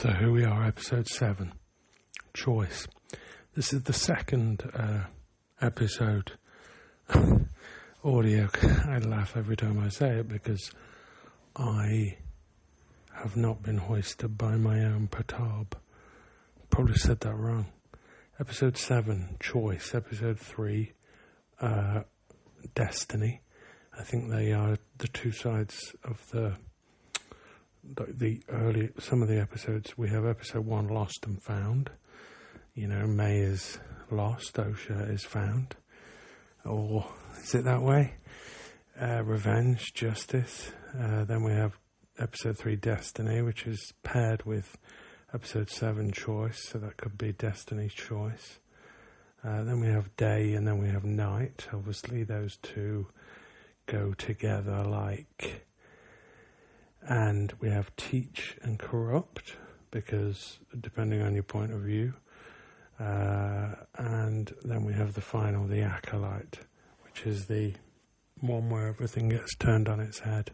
So here we are, episode 7, Choice. This is the second episode audio. I laugh every time I say it because I have not been hoisted by my own petard. Probably said that wrong. Episode 7, Choice. Episode 3, Destiny. I think they are the two sides of the early, some of the episodes. We have episode 1, Lost and Found. You know, May is lost, Osha is found. Or is it that way? Revenge, Justice. Then we have episode 3, Destiny, which is paired with episode 7, Choice. So that could be Destiny's Choice. Then we have Day and then we have Night. Obviously those two go together like... And we have Teach and Corrupt, because depending on your point of view. And then we have the final, the Acolyte, which is the one where everything gets turned on its head.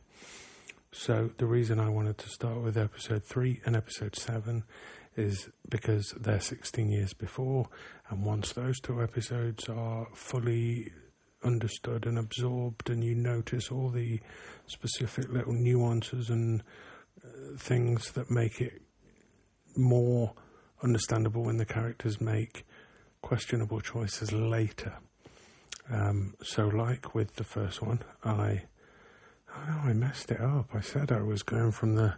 So the reason I wanted to start with episode 3 and episode 7 is because they're 16 years before, and once those two episodes are fully understood and absorbed, and you notice all the specific little nuances and things that make it more understandable when the characters make questionable choices later. So like with the first one, I messed it up. I said I was going from the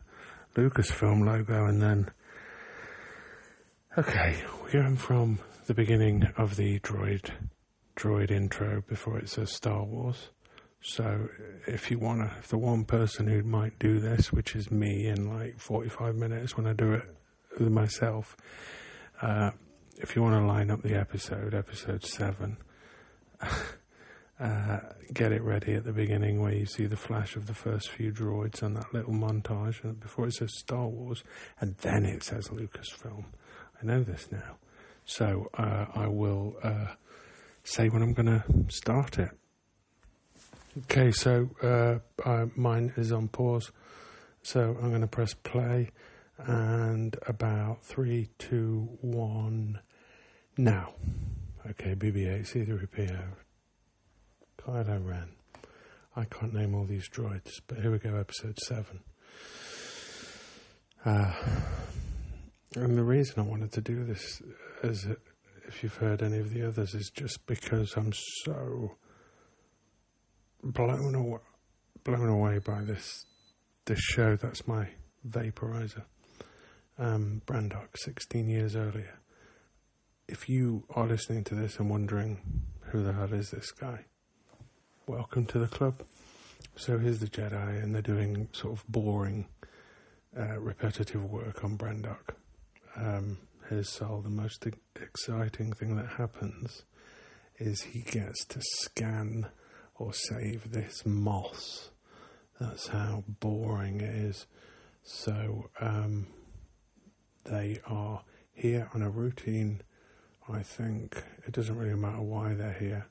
Lucasfilm logo, and then we're going from the beginning of the droid intro before it says Star Wars. So if the one person who might do this, which is me in like 45 minutes when I do it with myself, if you want to line up the episode 7, get it ready at the beginning where you see the flash of the first few droids and that little montage before it says Star Wars, and then it says Lucasfilm. I know this now. So I will say when I'm going to start it. Okay, so mine is on pause, so I'm going to press play, and about 3, 2, 1, now. Okay, BB-8, C-3PO, Kylo Ren. I can't name all these droids, but here we go, episode 7. And the reason I wanted to do this, as if you've heard any of the others, is just because I'm so blown away by this show. That's my vaporizer. Brendok, 16 years earlier. If you are listening to this and wondering who the hell is this guy, welcome to the club. So here's the Jedi, and they're doing sort of boring, repetitive work on Brendok. His soul, the most exciting thing that happens is he gets to scan or save this moss. That's how boring it is. So they are here on a routine. I think it doesn't really matter why they're here.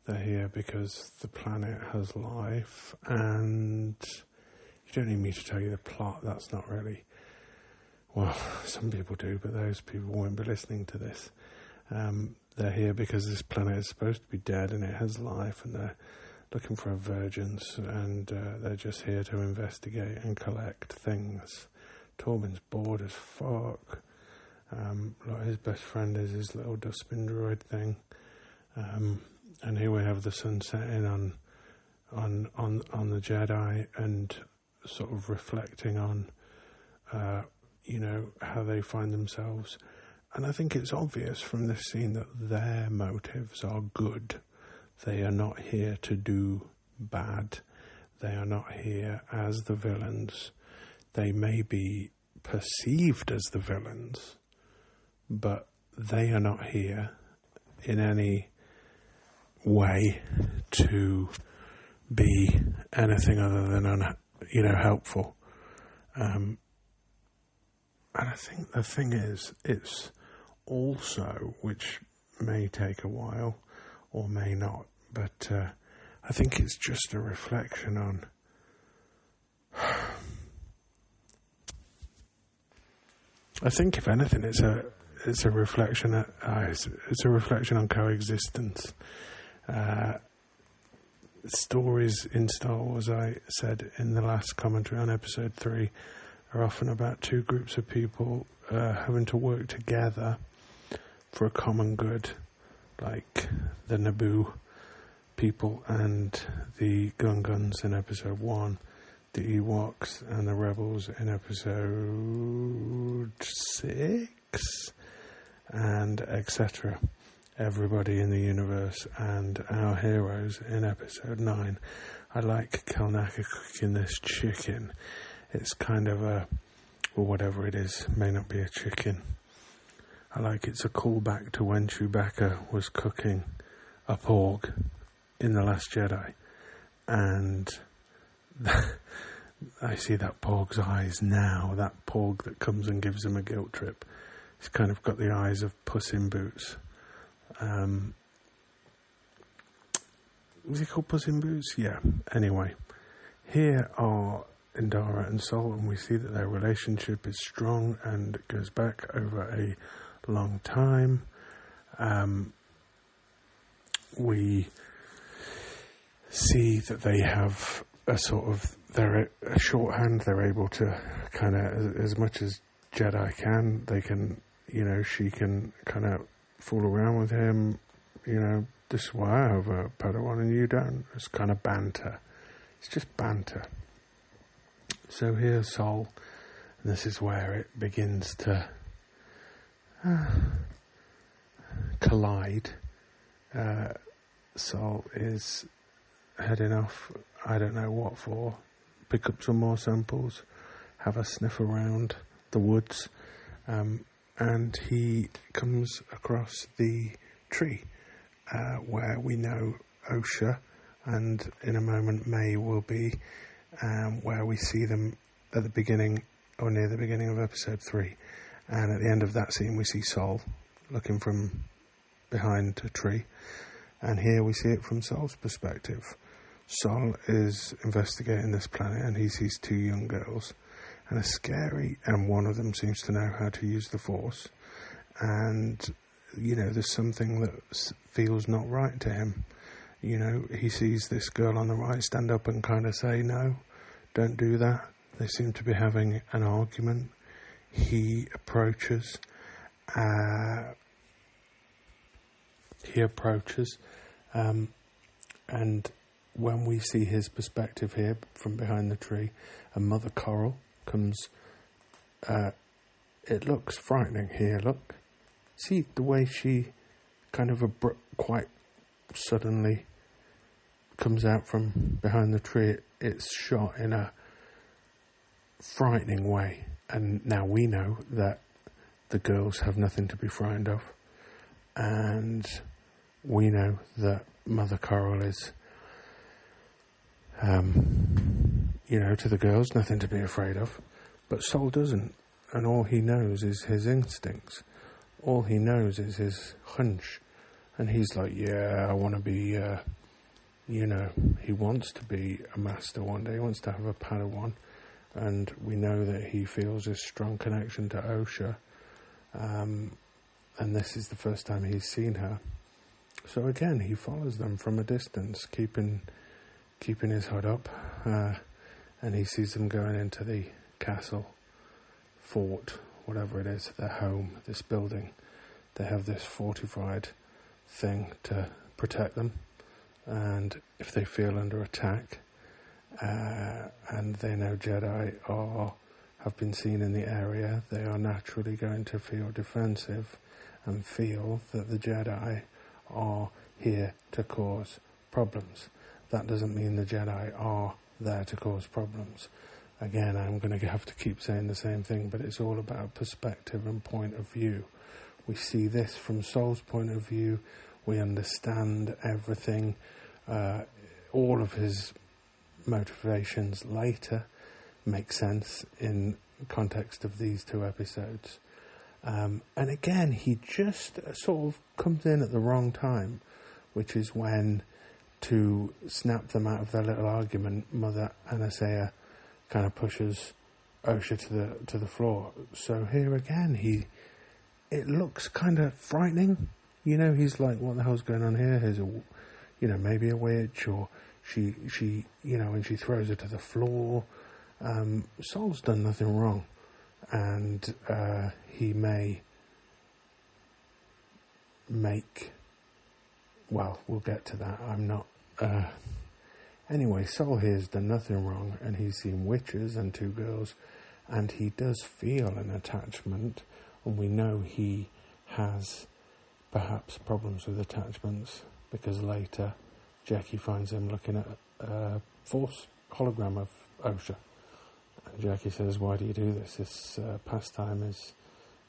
They're here because the planet has life, and you don't need me to tell you the plot. That's not really... Well, some people do, but those people won't be listening to this. They're here because this planet is supposed to be dead and it has life, and they're looking for a virgins, and they're just here to investigate and collect things. Torben's bored as fuck. Like his best friend is his little dustbin droid thing. And here we have the sun setting on the Jedi, and sort of reflecting on how they find themselves. And I think it's obvious from this scene that their motives are good. They are not here to do bad. They are not here as the villains. They may be perceived as the villains, but they are not here in any way to be anything other than helpful. And I think the thing is, it's also, which may take a while or may not, but I think it's just a reflection on I think if anything, it's a reflection. It's a reflection on coexistence. Stories in Star Wars, I said in the last commentary on episode 3, are often about two groups of people having to work together for a common good, like the Naboo people and the Gungans in episode 1, the Ewoks and the Rebels in episode 6, and etc. Everybody in the universe and our heroes in episode 9. I like Kalnaka cooking this chicken. It's kind of or whatever it is, may not be a chicken. I like it's a callback to when Chewbacca was cooking a porg in The Last Jedi. And I see that porg's eyes now, that porg that comes and gives him a guilt trip. He's kind of got the eyes of Puss in Boots. Was he called Puss in Boots? Yeah. Anyway, here are Indara and Sol, and we see that their relationship is strong and it goes back over a long time. We see that they have a sort of, they're a shorthand. They're able to kind of, as much as Jedi can, they can, she can kind of fool around with him, this is why I have a Padawan and you don't. It's kind of banter. It's just banter. So here's Sol, and this is where it begins to collide. Sol is heading off, I don't know what for, pick up some more samples, have a sniff around the woods, and he comes across the tree where we know Osha and in a moment May will be, where we see them at the beginning or near the beginning of episode 3, and at the end of that scene we see Sol looking from behind a tree, and here we see it from Sol's perspective. Sol is investigating this planet and he sees two young girls and are scary, and one of them seems to know how to use the Force, and there's something that feels not right to him. He sees this girl on the right stand up and kind of say, no, don't do that. They seem to be having an argument. He approaches, and when we see his perspective here from behind the tree, a mother coral comes, it looks frightening here, look. See the way she kind of quite suddenly comes out from behind the tree. It's shot in a frightening way, and now we know that the girls have nothing to be frightened of, and we know that Mother Coral is, to the girls, nothing to be afraid of, but Sol doesn't, and all he knows is his instincts. All he knows is his hunch, and he's like, yeah, I want to be, he wants to be a master one day, he wants to have a Padawan, and we know that he feels a strong connection to Osha, and this is the first time he's seen her. So again, he follows them from a distance, keeping his hood up, and he sees them going into the castle, fort, whatever it is, their home, this building. They have this fortified thing to protect them, and if they feel under attack, and they know Jedi have been seen in the area, they are naturally going to feel defensive and feel that the Jedi are here to cause problems. That doesn't mean the Jedi are there to cause problems. Again, I'm going to have to keep saying the same thing, but it's all about perspective and point of view. We see this from Sol's point of view. We understand everything, all of his motivations later make sense in context of these two episodes. And again, he just sort of comes in at the wrong time, which is when, to snap them out of their little argument, Mother Anasea kind of pushes Osha to the floor. So here again, it looks kind of frightening. You know, he's like, what the hell's going on here? Here's maybe a witch, or she, and she throws her to the floor. Sol's done nothing wrong, and he may make. Well, we'll get to that. I'm not. Anyway, Sol here's done nothing wrong, and he's seen witches and 2 girls, and he does feel an attachment, and we know he has perhaps problems with attachments, because later Jackie finds him looking at a false hologram of Osha. And Jackie says, why do you do this? This pastime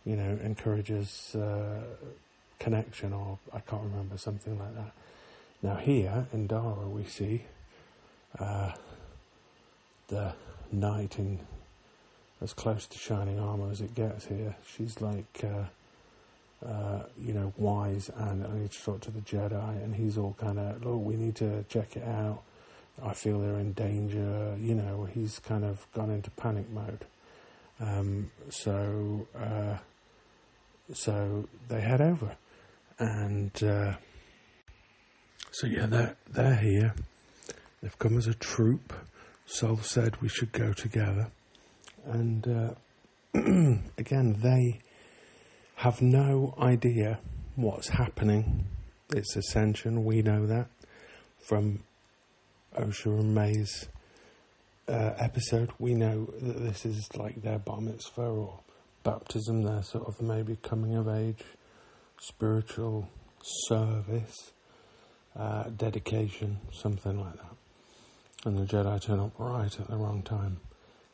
encourages connection, or I can't remember, something like that. Now here in Dara we see the knight in as close to shining armour as it gets here. She's like, wise, and I need to talk to the Jedi, and he's all kind of, look, we need to check it out. I feel they're in danger. He's kind of gone into panic mode. So they head over, and they're here. They've come as a troop. Sol said we should go together, and again, they have no idea what's happening. It's Ascension. We know that from Osha and May's episode. We know that this is like their bar mitzvah or baptism, their sort of maybe coming of age, spiritual service, dedication, something like that. And the Jedi turn up right at the wrong time.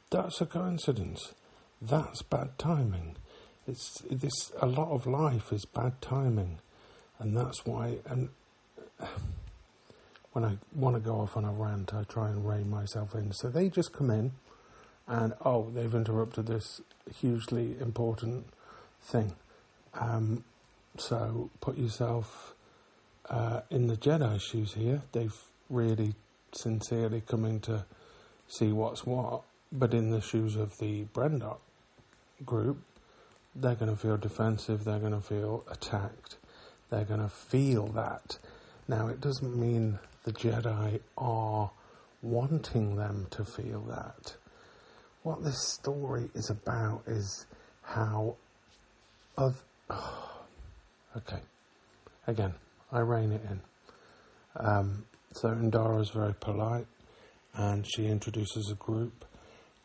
That's a coincidence. That's bad timing. A lot of life is bad timing, and that's why. And when I want to go off on a rant, I try and rein myself in. So they just come in, and they've interrupted this hugely important thing. So put yourself in the Jedi shoes here. They've really sincerely come in to see what's what, but in the shoes of the Brendok group, they're going to feel defensive, they're going to feel attacked, they're going to feel that. Now, it doesn't mean the Jedi are wanting them to feel that. What this story is about is how okay, again, I rein it in. So Indara's very polite, and she introduces a group,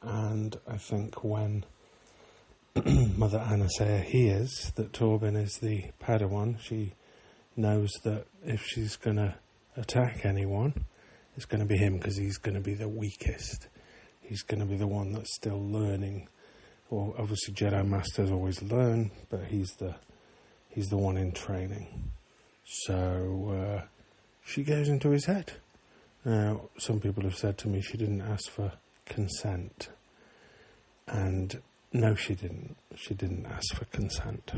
and I think when Mother Anasea hears that Torben is the Padawan, she knows that if she's going to attack anyone, it's going to be him, because he's going to be the weakest. He's going to be the one that's still learning. Well, obviously Jedi Masters always learn, but he's the one in training. So she goes into his head. Now, some people have said to me she didn't ask for consent. And no, she didn't. She didn't ask for consent.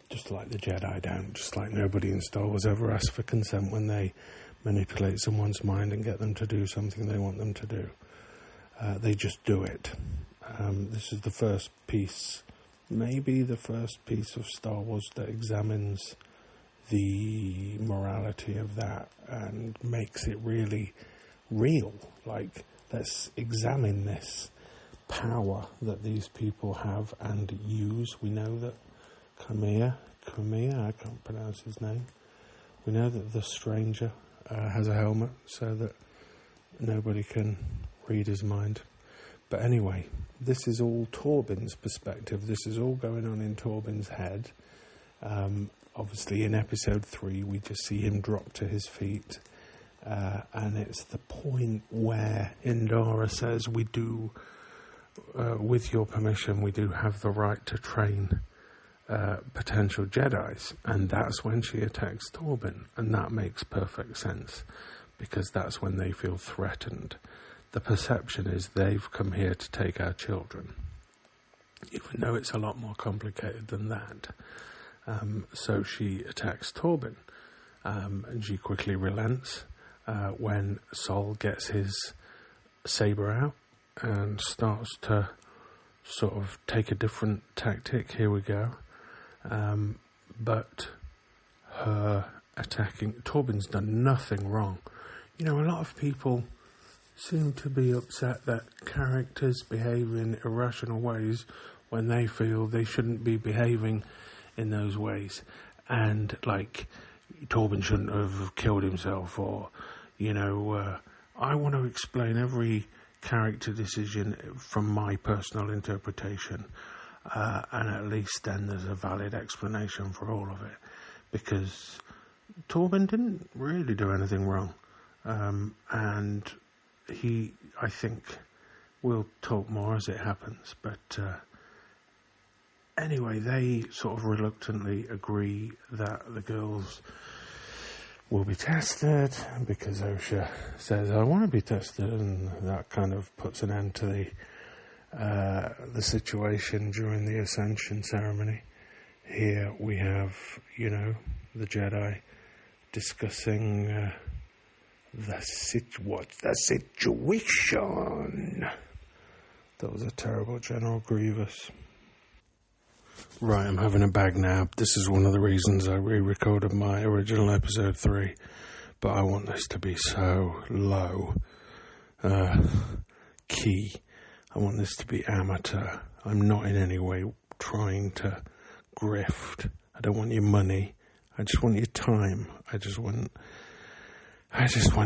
Just like the Jedi don't. Just like nobody in Star Wars ever asks for consent when they manipulate someone's mind and get them to do something they want them to do. They just do it. This is the first piece, maybe the first piece of Star Wars that examines the morality of that and makes it really real. Like, let's examine this power that these people have and use. We know that Khmer, I can't pronounce his name. We know that the stranger has a helmet so that nobody can read his mind. But anyway, this is all Torben's perspective. This is all going on in Torben's head. Obviously, in episode 3, we just see him drop to his feet. And it's the point where Indara says, we do, with your permission, we do have the right to train potential Jedis. And that's when she attacks Torben. And that makes perfect sense, because that's when they feel threatened. The perception is they've come here to take our children, even though it's a lot more complicated than that. So she attacks Torben, and she quickly relents when Sol gets his saber out and starts to sort of take a different tactic. Here we go. But her attacking... Torben's done nothing wrong. A lot of people seem to be upset that characters behave in irrational ways when they feel they shouldn't be behaving in those ways. And, Torben shouldn't have killed himself, or, I want to explain every character decision from my personal interpretation, and at least then there's a valid explanation for all of it, because Torben didn't really do anything wrong, and I think we'll talk more as it happens, but anyway, they sort of reluctantly agree that the girls will be tested, because Osha says, I want to be tested, and that kind of puts an end to the situation during the Ascension ceremony. Here we have, the Jedi discussing what's the situation. That was a terrible General Grievous. Right, I'm having a bag nap. This is one of the reasons I re-recorded my original episode 3, but I want this to be so low key. I want this to be amateur. I'm not in any way trying to grift. I don't want your money. I just want your time. I just want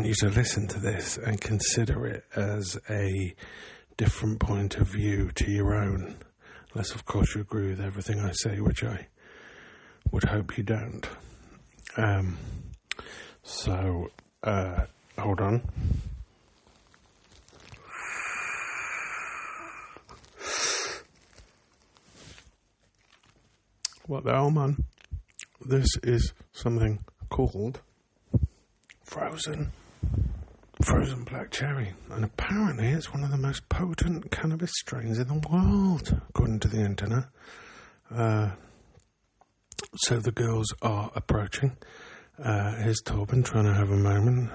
you to listen to this and consider it as a different point of view to your own. Unless, of course, you agree with everything I say, which I would hope you don't. Hold on. What the hell, man? This is something called frozen black cherry, and apparently it's one of the most potent cannabis strains in the world, according to the internet. So the girls are approaching. Here's Torben trying to have a moment.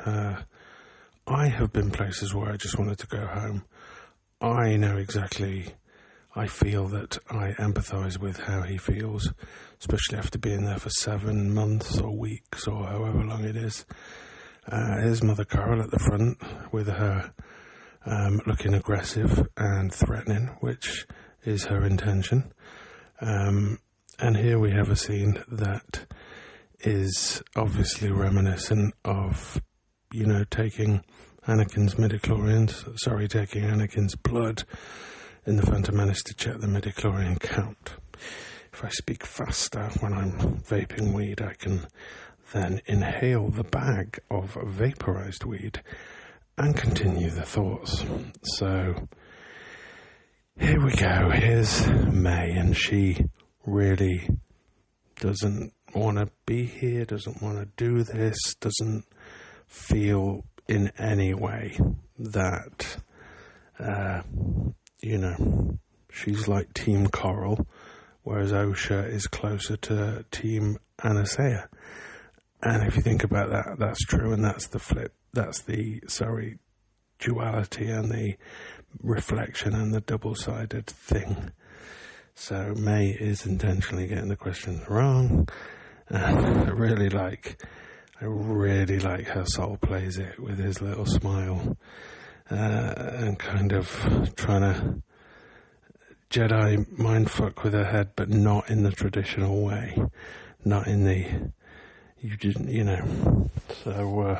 I have been places where I just wanted to go home. I know exactly. I feel that I empathise with how he feels, especially after being there for 7 months or weeks or however long it is. Here's Mother Carol at the front with her looking aggressive and threatening, which is her intention. And here we have a scene that is obviously reminiscent of, taking Anakin's blood in the Phantom Menace to check the midichlorian count. If I speak faster when I'm vaping weed, I can then inhale the bag of vaporized weed and continue the thoughts. So here we go. Here's May, and she really doesn't want to be here, doesn't want to do this, doesn't feel in any way that, she's like Team Coral, whereas Osha is closer to Team Anasea. And if you think about that, that's true, and that's the flip. That's the, duality and the reflection and the double-sided thing. So May is intentionally getting the questions wrong. And I really like how Sol plays it with his little smile, and kind of trying to Jedi mindfuck with her head, but not in the traditional way, not in the you didn't, so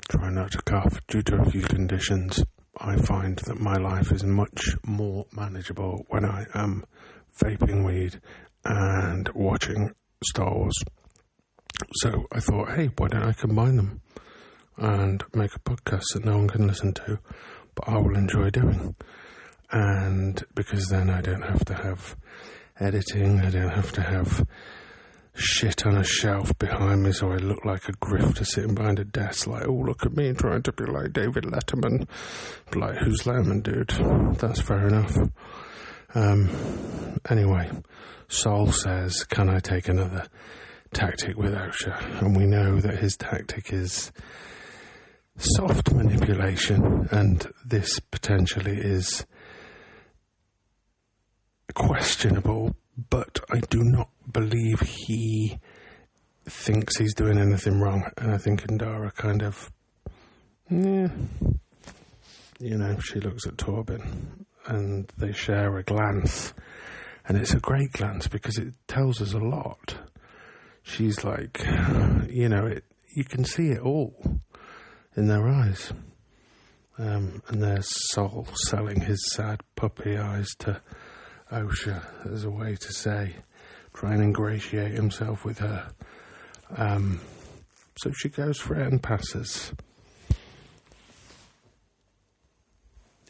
try not to cough, due to a few conditions, I find that my life is much more manageable when I am vaping weed and watching Star Wars. So I thought, hey, why don't I combine them and make a podcast that no one can listen to, but I will enjoy doing. And because then I don't have to have editing, I don't have to have shit on a shelf behind me so I look like a grifter sitting behind a desk like, oh, look at me trying to be like David Letterman. Like, who's Letterman, dude? That's fair enough. Anyway, Sol says, can I take another tactic with Osha? And we know that his tactic is soft manipulation, and this potentially is questionable, but I do not believe he thinks he's doing anything wrong. And I think Indara kind of, she looks at Torben and they share a glance, and it's a great glance because it tells us a lot. She's like, you can see it all in their eyes. And there's Sol selling his sad puppy eyes to Osha as a way to say, try and ingratiate himself with her. So she goes for it and passes.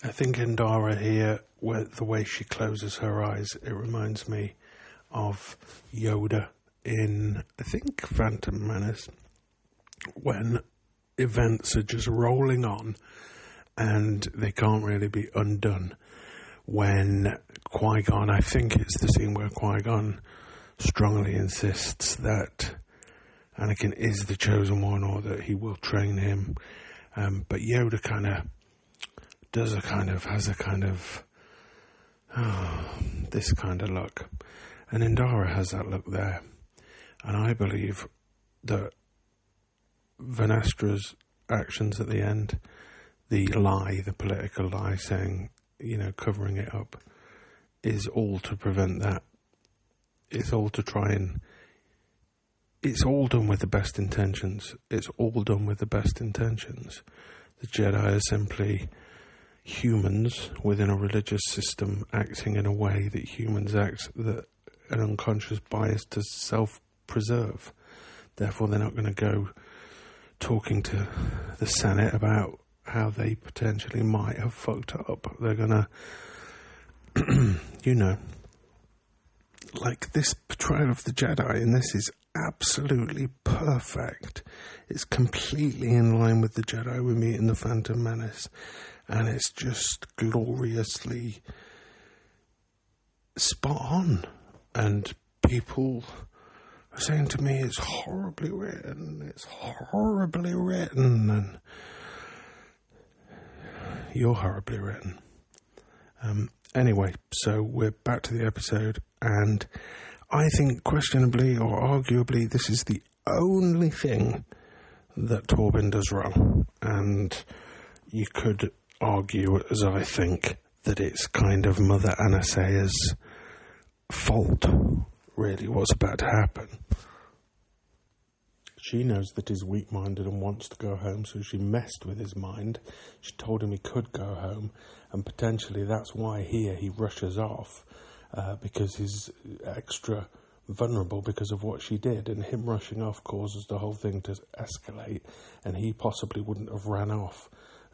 I think Indara here, the way she closes her eyes, it reminds me of Yoda in, I think, Phantom Menace, when events are just rolling on and they can't really be undone. When Qui-Gon, I think it's the scene where Qui-Gon strongly insists that Anakin is the chosen one, or that he will train him. But Yoda kind of has a kind of this kind of look. And Indara has that look there. And I believe that Venestra's actions at the end, the political lie saying, covering it up, is all to prevent that. It's all to try and... It's all done with the best intentions. It's all done with the best intentions. The Jedi are simply humans within a religious system acting in a way that humans act, that an unconscious bias to self-preserve. Therefore, they're not going to go talking to the Senate about how they potentially might have fucked up. They're going to, like this portrayal of the Jedi, and this is absolutely perfect. It's completely in line with the Jedi we meet in The Phantom Menace, and it's just gloriously spot on. And people are saying to me, it's horribly written, and you're horribly written. Anyway, so we're back to the episode, and I think questionably or arguably this is the only thing that Torben does wrong. And you could argue, as I think, that it's kind of Mother Anastaea's fault, really, what's about to happen. She knows that he's weak-minded and wants to go home, so she messed with his mind. She told him he could go home, and potentially that's why he rushes off, because he's extra vulnerable because of what she did, and him rushing off causes the whole thing to escalate, and he possibly wouldn't have ran off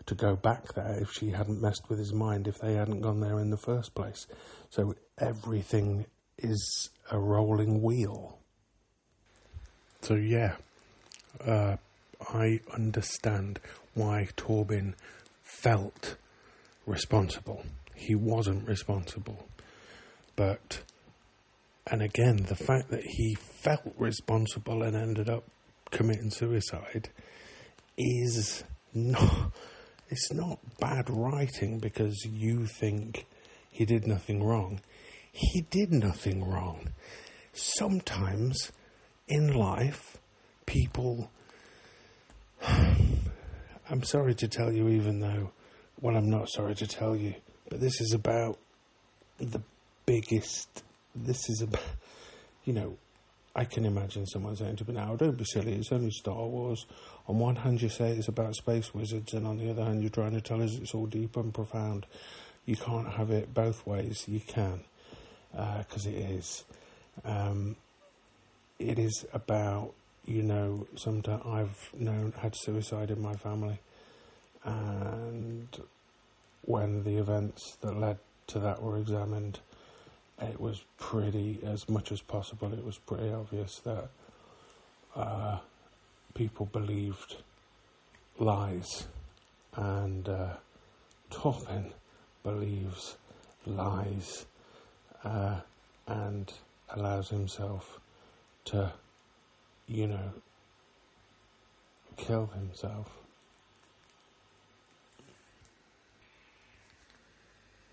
to go back there if she hadn't messed with his mind, if they hadn't gone there in the first place. So everything is a rolling wheel. So yeah, I understand why Torben felt responsible. He wasn't responsible. But, and again, the fact that he felt responsible and ended up committing suicide is not, it's not bad writing because you think he did nothing wrong. He did nothing wrong. Sometimes in life, people, I'm sorry to tell you, even though, well, I'm not sorry to tell you, but this is about the biggest, this is about, I can imagine someone saying to me, now, don't be silly, it's only Star Wars. On one hand, you say it's about space wizards, and on the other hand, you're trying to tell us it's all deep and profound. You can't have it both ways. You can, because it is. It is about, sometimes I've had suicide in my family, and when the events that led to that were examined, it was pretty, as much as possible, it was pretty obvious that people believed lies, and Torben believes lies, and allows himself to, kill himself.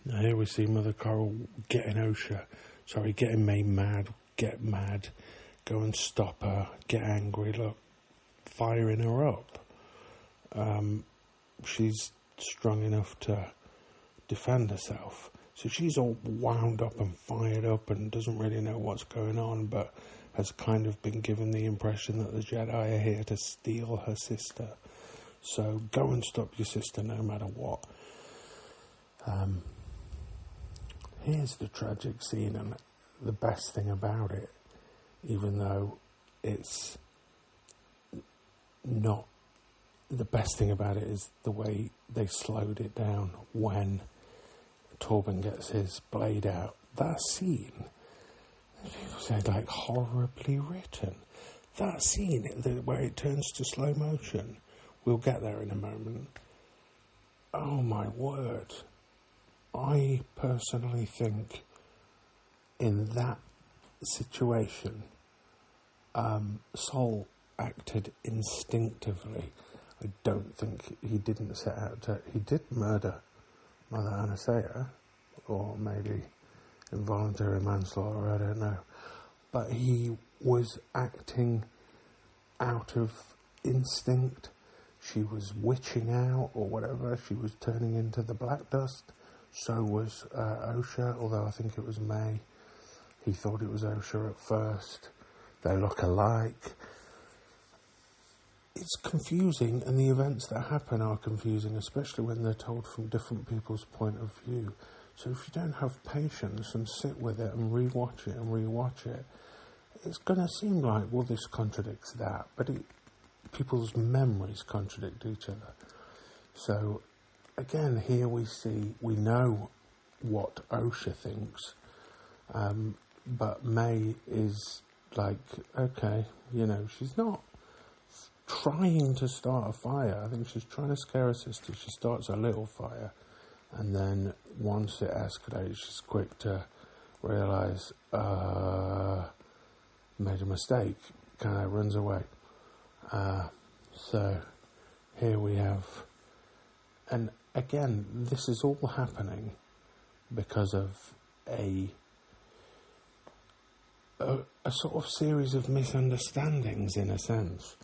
Now here we see Mother Coral getting May mad, get mad, go and stop her, get angry, look, firing her up. She's strong enough to defend herself. So she's all wound up and fired up and doesn't really know what's going on, but has kind of been given the impression that the Jedi are here to steal her sister. So go and stop your sister no matter what. Here's the tragic scene, and the best thing about it, even though it's not, the best thing about it is the way they slowed it down when Torben gets his blade out. That scene, people say, like, horribly written. That scene where it turns to slow motion, we'll get there in a moment. Oh my word. I personally think in that situation, Sol acted instinctively. I don't think he didn't set out to... He did murder Mother Anastasia, or maybe involuntary manslaughter, I don't know. But he was acting out of instinct. She was witching out, or whatever. She was turning into the black dust. So was Osha, although I think it was May. He thought it was Osha at first. They look alike. It's confusing, and the events that happen are confusing, especially when they're told from different people's point of view. So if you don't have patience and sit with it and rewatch it, it's going to seem like, well, this contradicts that. But people's memories contradict each other. So again, here we know what Osha thinks, but May is like, okay, she's not trying to start a fire. I think she's trying to scare her sister. She starts a little fire, and then once it escalates, she's quick to realise, made a mistake, kind of runs away. So here we have, and again, this is all happening because of a sort of series of misunderstandings, in a sense,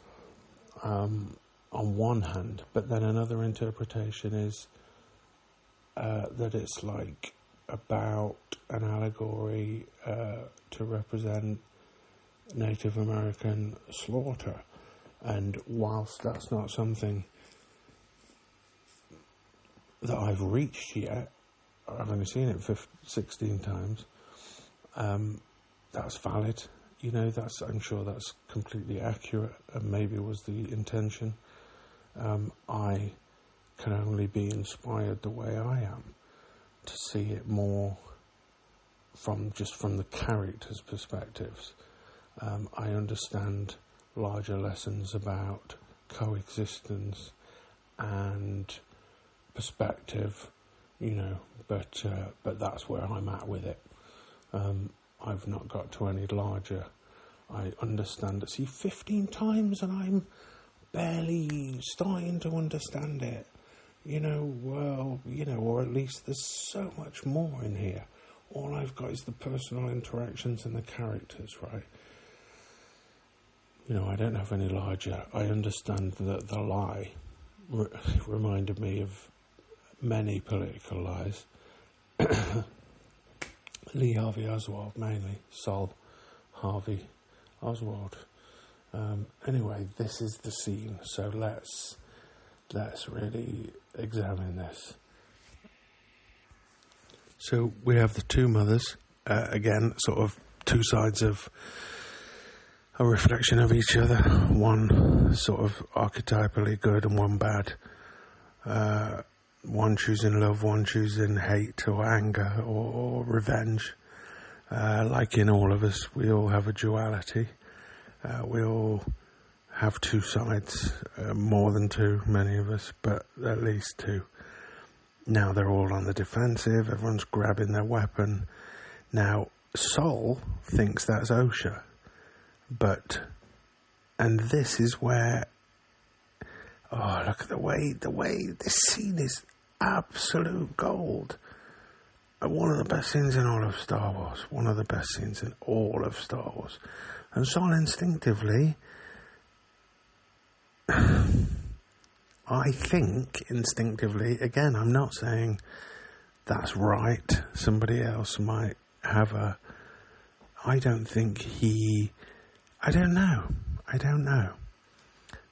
on one hand, but then another interpretation is that it's like about an allegory to represent Native American slaughter. And whilst that's not something that I've reached yet, I've only seen it 16 times, that's valid. I'm sure that's completely accurate, and maybe was the intention. I can only be inspired the way I am to see it more from the characters' perspectives. I understand larger lessons about coexistence and perspective, but that's where I'm at with it. I've not got to any larger. I understand it. See, 15 times and I'm barely starting to understand it. Or at least there's so much more in here. All I've got is the personal interactions and the characters, right? I don't have any larger. I understand that the lie reminded me of many political lies. Lee Harvey Oswald, mainly. Sol Harvey Oswald. Anyway, this is the scene, so let's really examine this. So we have the two mothers, again, sort of two sides of a reflection of each other, one sort of archetypally good and one bad. One choosing love, one choosing hate or anger or revenge. Like in all of us, we all have a duality. We all have two sides, more than two, many of us, but at least two. Now they're all on the defensive, everyone's grabbing their weapon. Now, Sol thinks that's Osha, and this is where, oh, look at the way this scene is absolute gold. One of the best scenes in all of Star Wars, one of the best scenes in all of Star Wars. And Sol instinctively, I think instinctively, again, I'm not saying that's right, somebody else might have I don't know,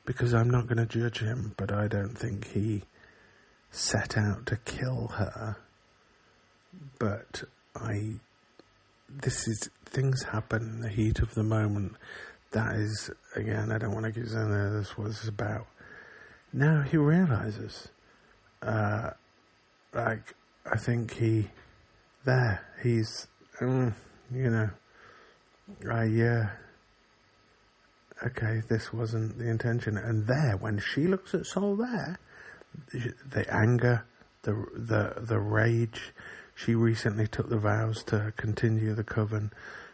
because I'm not going to judge him, but I don't think he set out to kill her, but things happen in the heat of the moment. That is, again, I don't want to get into this, what this is about. Now he realises, I think he's, okay, this wasn't the intention. And there, when she looks at Sol there, the anger, the rage, she recently took the vows to continue the coven,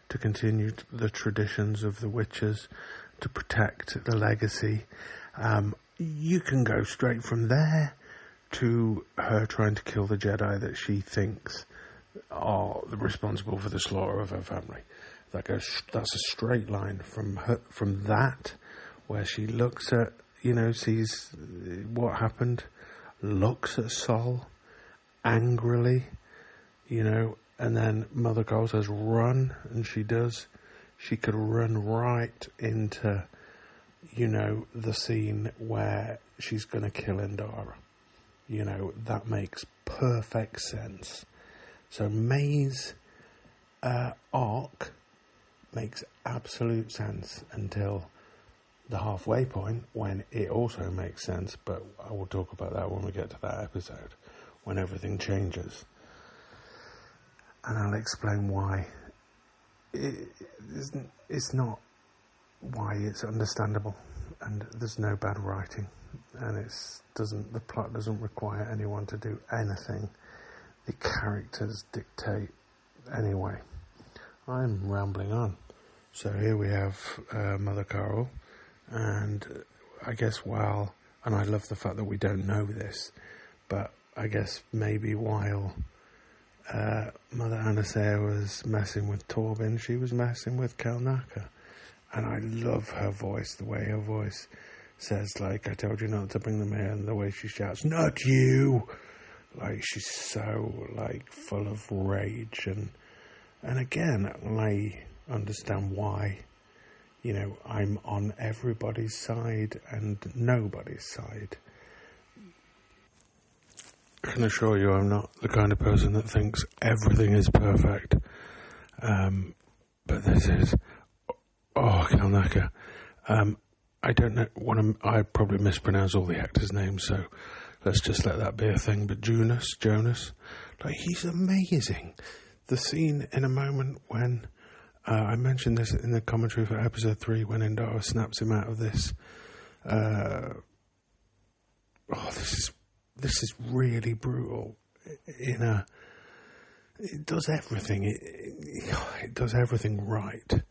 to continue the traditions of the Witchers, to protect the legacy. You can go straight from there to her trying to kill the Jedi that she thinks are responsible for the slaughter of her family. That's a straight line from that, where she looks at, sees what happened, looks at Sol angrily, and then Mother Carl says, run, and she does. She could run right into, the scene where she's going to kill Indara. That makes perfect sense. So May's arc makes absolute sense until the halfway point, when it also makes sense, but I will talk about that when we get to that episode, when everything changes. And I'll explain why. It's not why it's understandable, and there's no bad writing, and the plot doesn't require anyone to do anything. The characters dictate anyway. I'm rambling on. So here we have Mother Carol, and I guess and I love the fact that we don't know this, but I guess maybe while Mother Anasea was messing with Torben, she was messing with Kalnaka. And I love her voice, the way her voice says, I told you not to bring them here, and the way she shouts, not you! She's so, full of rage, and again, I understand why, I'm on everybody's side and nobody's side. I can assure you I'm not the kind of person that thinks everything is perfect, but this is, Kalnaka. I don't know, I probably mispronounce all the actors' names, so let's just let that be a thing, but Jonas, he's amazing. The scene in a moment when, I mentioned this in the commentary for episode 3, when Indara snaps him out of this, this is really brutal. It does everything. It does everything right.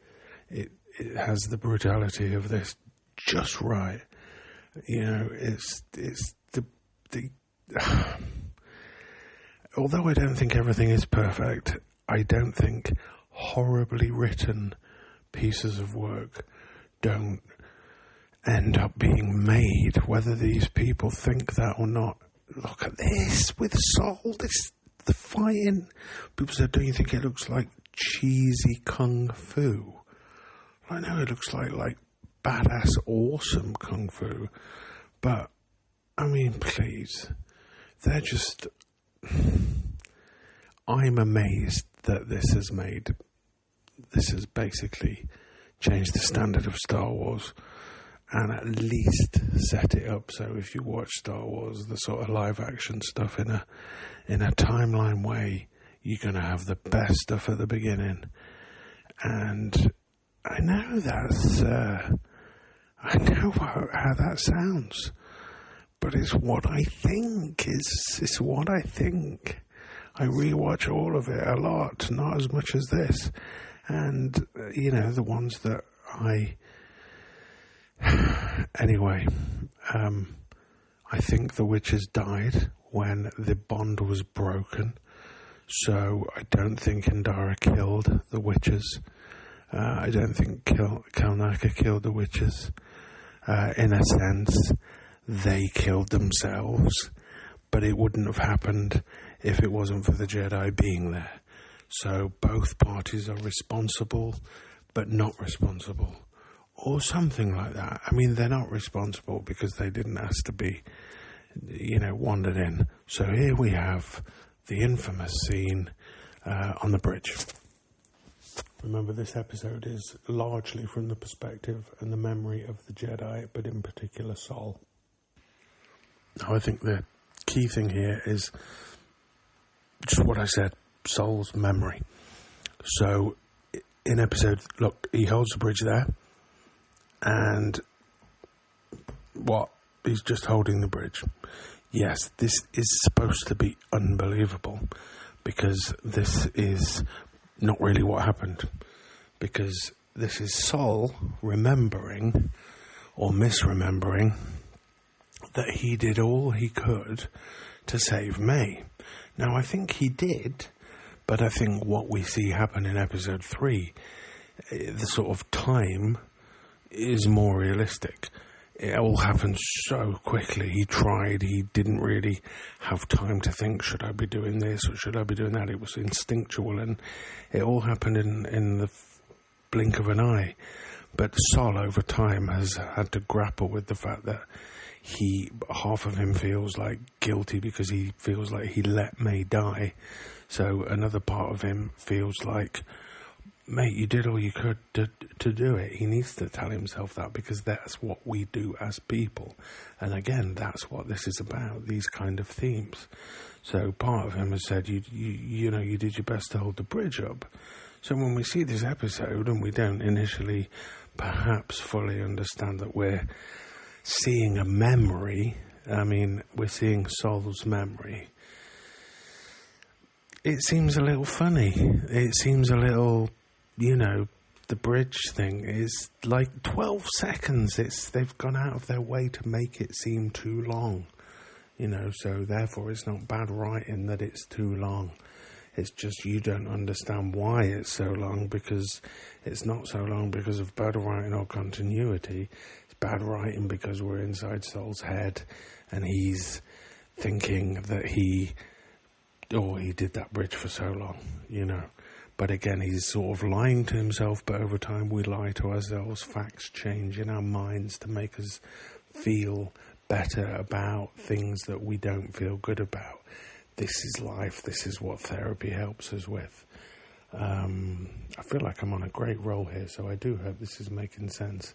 It has the brutality of this just right. It's the although I don't think everything is perfect, I don't think horribly written pieces of work don't end up being made, whether these people think that or not. Look at this with Sol, the fighting. People said, don't you think it looks like cheesy kung fu? I know it looks like badass, awesome kung fu, but, I mean, please, they're just... I'm amazed that this has basically changed the standard of Star Wars, and at least set it up so if you watch Star Wars, the sort of live action stuff in a timeline way, you're going to have the best stuff at the beginning And I know I know how that sounds, but it's what I think. It's what I think. I rewatch all of it a lot, not as much as this. And, the ones that Anyway, I think the witches died when the bond was broken. So I don't think Indara killed the witches. I don't think Kalnaka killed the witches. In a sense, they killed themselves, but it wouldn't have happened if it wasn't for the Jedi being there. So both parties are responsible, but not responsible, or something like that. I mean, they're not responsible because they didn't ask to be, wandered in. So here we have the infamous scene on the bridge. Remember, this episode is largely from the perspective and the memory of the Jedi, but in particular Sol. Now, I think the key thing here is just what I said, Sol's memory. So, in episode, look, he holds the bridge there, and what? He's just holding the bridge. Yes, this is supposed to be unbelievable, because this is not really what happened, because this is Sol remembering or misremembering that he did all he could to save May. Now, I think he did, but I think what we see happen in episode 3, the sort of time is more realistic. It all happened so quickly. He tried, he didn't really have time to think, should I be doing this or should I be doing that? It was instinctual, and it all happened in the blink of an eye. But Sol, over time, has had to grapple with the fact that half of him feels like guilty because he feels like he let May die. So another part of him feels like, mate, you did all you could to do it. He needs to tell himself that, because that's what we do as people. And again, that's what this is about, these kind of themes. So part of him has said, you did your best to hold the bridge up. So when we see this episode and we don't initially perhaps fully understand that we're seeing a memory, we're seeing Sol's memory, it seems a little funny. It seems a little, the bridge thing is like 12 seconds. They've gone out of their way to make it seem too long, so therefore it's not bad writing that it's too long. It's just you don't understand why it's so long, because it's not so long because of bad writing or continuity. It's bad writing because we're inside Sol's head and he's thinking that he did that bridge for so long, But again, he's sort of lying to himself, but over time we lie to ourselves. Facts change in our minds to make us feel better about things that we don't feel good about. This is life. This is what therapy helps us with. I feel like I'm on a great roll here, so I do hope this is making sense.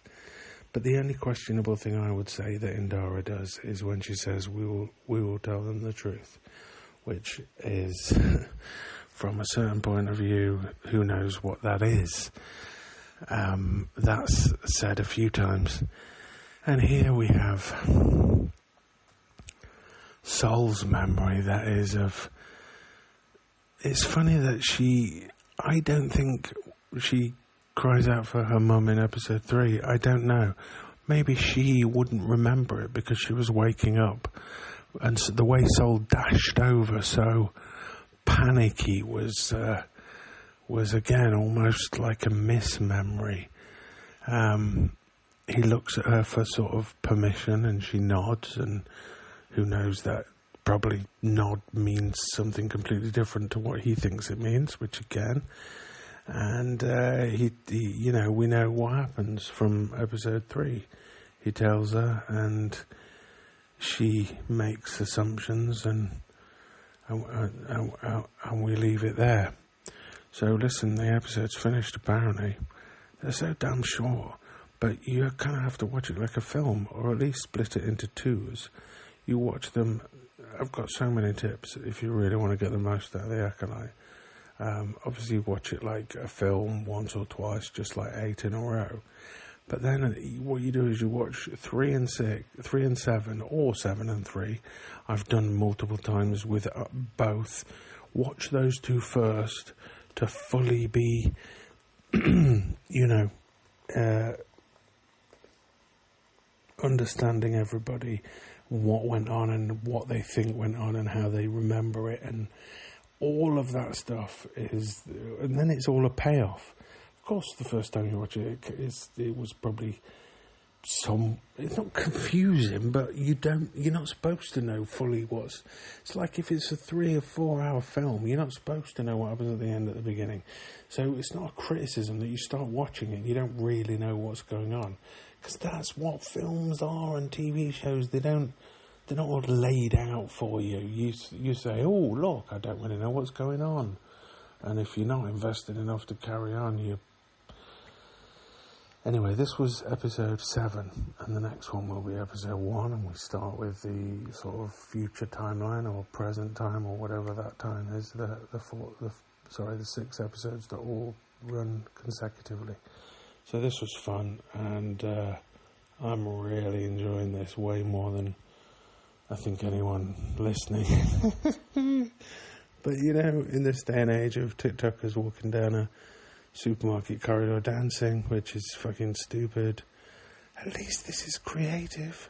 But the only questionable thing I would say that Indara does is when she says, we will tell them the truth, which is, from a certain point of view, who knows what that is. That's said a few times. And here we have Sol's memory, that is, of... It's funny that I don't think she cries out for her mum in episode 3. I don't know. Maybe she wouldn't remember it because she was waking up. And so the way Sol dashed over so panicky was again almost like a mismemory. He looks at her for sort of permission and she nods, and who knows, that probably nod means something completely different to what he thinks it means, which again, and he we know what happens from episode 3. He tells her and she makes assumptions, and we leave it there. So listen, the episode's finished apparently. They're so damn short, but you kind of have to watch it like a film, or at least split it into twos. You watch them. I've got so many tips if you really want to get the most out of the Acolyte. Obviously, watch it like a film once or twice, just like 8 in a row. But then what you do is you watch 3 and 6, 3 and 7, or 7 and 3. I've done multiple times with both. Watch those two first to fully be, understanding everybody, what went on and what they think went on and how they remember it, and all of that stuff is, and then it's all a payoff. Of course, the first time you watch it, it was probably it's not confusing, but you're not supposed to know fully it's like if it's a 3 or 4 hour film, you're not supposed to know what happens at the end, at the beginning. So it's not a criticism that you start watching it, you don't really know what's going on. Because that's what films are and TV shows. They're not all laid out for you. You say, oh, look, I don't really know what's going on. And if you're not invested enough to carry on, Anyway, this was episode 7, and the next one will be episode 1, and we start with the sort of future timeline, or present time, or whatever that time is, the 6 episodes that all run consecutively. So this was fun, and I'm really enjoying this way more than I think anyone listening. But, in this day and age of TikTokers walking down a supermarket corridor dancing, which is fucking stupid, at least this is creative.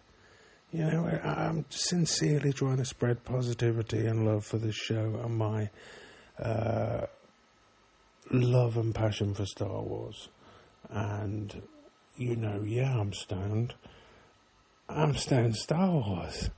I'm sincerely trying to spread positivity and love for this show, and my love and passion for Star Wars. And I'm stoned Star Wars.